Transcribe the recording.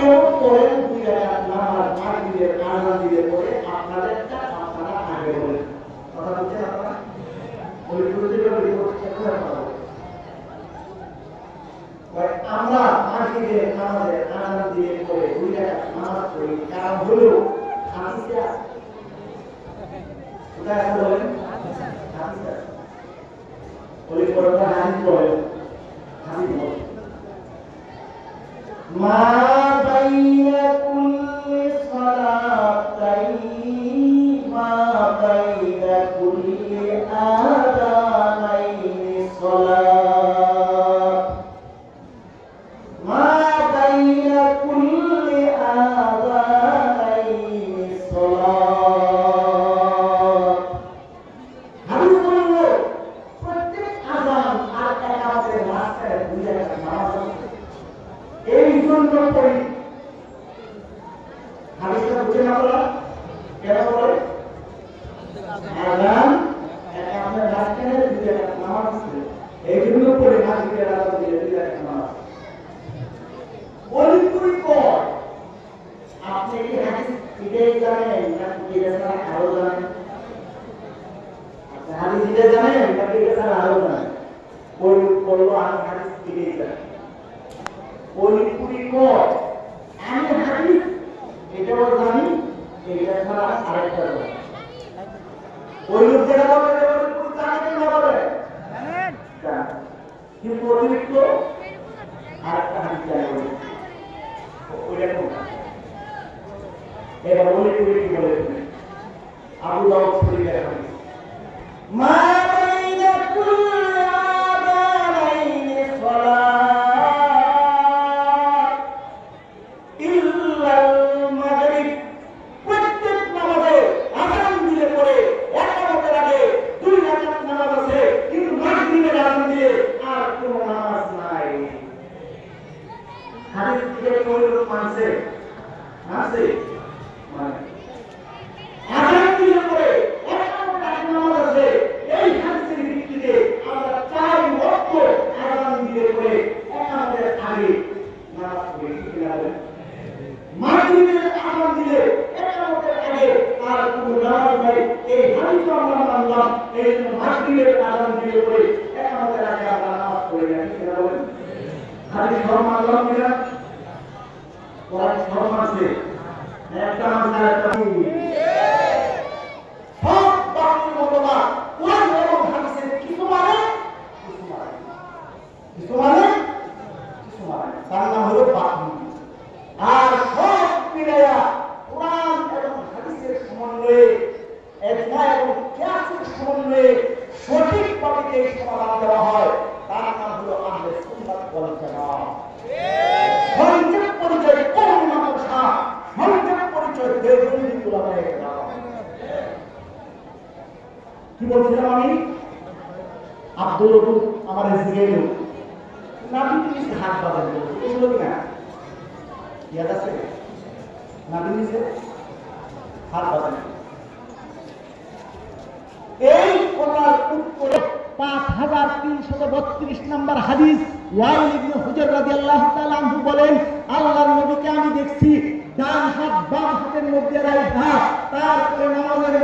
আপনিও পড়েন 2 রাকাত নামাজ মাগরিবের আযান দিয়ে পড়ে আপনাদেরটা আপনারা আগে বলেন। কথা বুঝছেন আপনারা? ওই প্রতিটা রিপোর্ট করে পাবো। আমরা মাগরিবের নামাজের আযান দিয়ে পড়ে 2 রাকাত নামাজ পড়ি, কারণ হলো হাদিসে আছে। কোথায় আছে বলেন? হাদিসে আছে। ওই পড়া হাদিস বলেন, হাদিস বলেন মা বাইনা কুল্লি সালাতাইনি মা বাইনা কুল্লি আযানাইনি সালাত মা বাইনা কুল্লি আযানাইনি সালাত। হাদিস বলল প্রত্যেক আযান আর ইকামতের মাঝখানে 2 রাকাত নামাজ আছে। এই জন্য পড়ি। হাদিসটা বুঝেন আপনারা? কেন বলে? আযান ইকামতের মাঝখানে 2 রাকাত নামাজ আছে। এই জন্য পড়ি মাগরিবের আযান দিয়ে 2 রাকাত নামাজ। ওই পর আপনি কি হাদিস এটাই জানেন নাকি এটা ছাড়া আরো জানেন? আপনি হাদিস এটা জানেন নাকি এটা ছাড়া আরো জানেন? ওই বললো আমি হাদিস এটাই জানি। ওই পর আমি হাদিস এটাও জানি, এটা ছাড়া আরেকটা জানি। ওই লোক যেটা বলে জানেন না বলে কিন্তু অতিরিক্ত আরেকটা হাদিস জানি। এবার বলে কি বলে আবু দাউদ শরীফের হাদিস মা বাইনা কুল্লি আযানাইনি সালাত ইল্লাল মাগরিব। প্রত্যেক নামাজে আযান দিলে পরে ইকামতের আগে 2 রাকাত নামাজ আছে, কিন্তু মাগরিবের আযান দিয়ে আর কোনো নামাজ নাই। হাদিস থেকে কোন লোক মানছে? মানছে? মানে আযান দিলে পরে ইকামতের আগে নামাজ আছে। এই হাদিসের ভিত্তিতে আমরা 4 ওয়াক্ত আযান দিলে পরে ইকামতের আগে নামাজ পড়ি। কি বলেন? মাগরিবের আযান দিলে ইকামতের আগে আর কোনো নামাজ নাই। এই হাদিস আমরা মানলাম। এই মাগরিবের আযান দিলে পরে ইকামতের আগে আমরা নামাজ পড়ি না। কি বলেন? হাদিস ধর্ম মানলাম কিনা? কোরআন ধর্ম আছে একটা মানলে একটা সব বাকি মতবা কোরআন এবং হাদিসের কিছু মানে তার নাম হলো বাকি। আর সব মিলায়া কোরআন এবং হাদিসের সমন্বয়ে ইজমা এবং কিয়াসের সমন্বয়ে সঠিকভাবে যে সমাধান দেওয়া হয় তার নাম হলো আহলে সুন্নাত ওয়াল জামাত। সংক্ষেপ পরিচয় কোন মাদ্রাসা, সংক্ষেপ পরিচয় দেওবন্দি উলামায়ে কেরাম। কি বলছিলাম আমি? আব্দুল রউফ আমার জিজ্ঞেস নাবি নিচে হাত বাঁধেন এগুলো না ইয়াদ আছে? নাবি নিচে হাত বাঁধেন। এই কোরআন উত্তরে 5332 নম্বর হাদিস ওয়াইল ইবনে হুজর রাদিয়াল্লাহু তাআলা আনহু বলেন আল্লাহর নবীকে আমি দেখছি ডান হাত বাম হাতের মধ্যে রাখা, তারপরে নামাজের